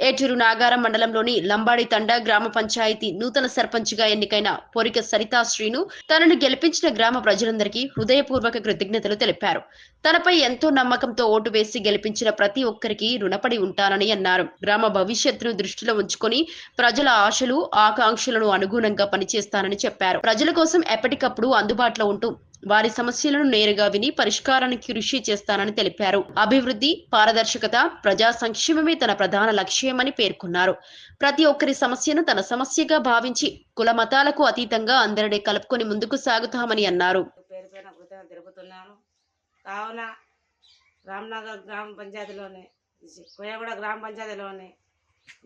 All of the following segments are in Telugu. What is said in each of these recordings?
ఏటూరు నాగారం మండలంలోని లంబాడి తండా గ్రామ పంచాయతీ నూతన సర్పంచ్గా ఎన్నికైన పొరిక సరితా శ్రీను తనను గెలిపించిన గ్రామ ప్రజలందరికీ హృదయపూర్వక కృతజ్ఞతలు తెలిపారు. తనపై ఎంతో నమ్మకంతో ఓటు వేసి గెలిపించిన ప్రతి ఒక్కరికి రుణపడి ఉంటానని అన్నారు. గ్రామ భవిష్యత్తును దృష్టిలో ఉంచుకొని ప్రజల ఆశలు, ఆకాంక్షలను అనుగుణంగా పనిచేస్తానని చెప్పారు. ప్రజల కోసం ఎప్పటికప్పుడు అందుబాటులో ఉంటూ వారి సమస్యలను నేరుగా విని పరిష్కారానికి కృషి చేస్తానని తెలిపారు. అభివృద్ధి, పారదర్శకత, ప్రజా సంక్షేమమే తన ప్రధాన లక్ష్యమని పేర్కొన్నారు. ప్రతి ఒక్కరి సమస్యను తన సమస్యగా భావించి కుల మతాలకు అతీతంగా అందరినీ కలుపుకొని ముందుకు సాగుతామని అన్నారు. కావున రామ్నగర్ గ్రామ పంచాయతీలోని కోయగూడ గ్రామ పంచాయతీలోని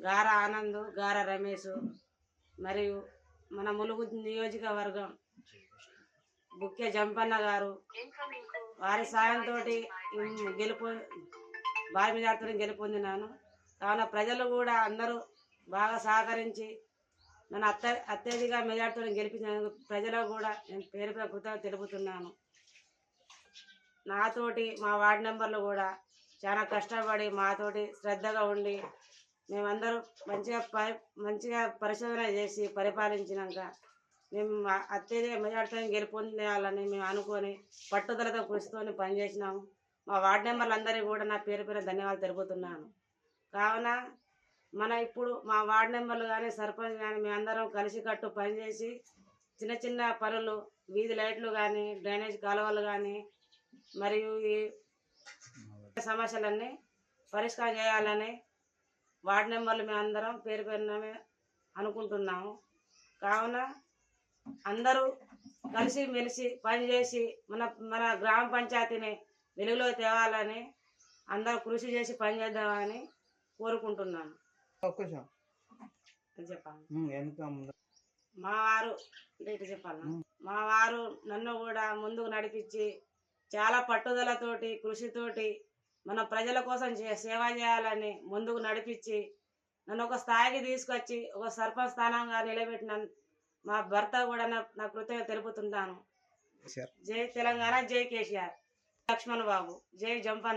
గార ఆనంద్, గార రమేష్ మరియు మన ములుగు నియోజకవర్గం బుక్కే జంపన్న గారు వారి సాయంతో భారీ మెజార్టీతో గెలుపొందినాను. కావున ప్రజలు కూడా అందరూ బాగా సహకరించి నన్ను అత్యధిక మెజార్టీతో గెలిపించినందుకు ప్రజలకు కూడా నేను పేరు కృతజ్ఞతలు తెలుపుతున్నాను. నాతోటి మా వార్డు మెంబర్లు కూడా చాలా కష్టపడి మాతోటి శ్రద్ధగా ఉండి మేమందరూ మంచిగా పరిశోధన చేసి పరిపాలించినాక మేము అత్యధిక మెజార్టీతో గెలుపొందాలని మేము అనుకొని పట్టుదలతో కృషితో పనిచేసినాము. మా వార్డు మెంబర్లందరికీ కూడా నా పేరు ధన్యవాదాలు తెలుపుతున్నాను. కావున ఇప్పుడు మా వార్డు మెంబర్లు కానీ సర్పంచ్ కానీ మేమందరం కలిసికట్టు పనిచేసి చిన్న చిన్న పనులు, వీధి లైట్లు కానీ, డ్రైనేజ్ కాలువలు కానీ మరియు ఈ సమస్యలన్నీ పరిష్కారం చేయాలని వార్డు మెంబర్లు మేమందరం పేరున అనుకుంటున్నాము. కావున అందరూ కలిసి మెలిసి పనిచేసి మన గ్రామ పంచాయతీని వెలుగులో తేవాలని అందరూ కృషి చేసి పనిచేద్దామని కోరుకుంటున్నాను. మా వారు నన్ను కూడా ముందుకు నడిపించి చాలా పట్టుదలతోటి కృషితోటి మన ప్రజల కోసం సేవ చేయాలని ముందుకు నడిపించి నన్ను ఒక స్థాయికి తీసుకొచ్చి ఒక సర్పంచ్ స్థానంగా నిలబెట్టిన మా భర్త కూడా నా కృతజ్ఞత తెలుపుతున్నాను. జై తెలంగాణ, జై కేసీఆర్. లక్ష్మణ్ బాబు, జై జంపన్న.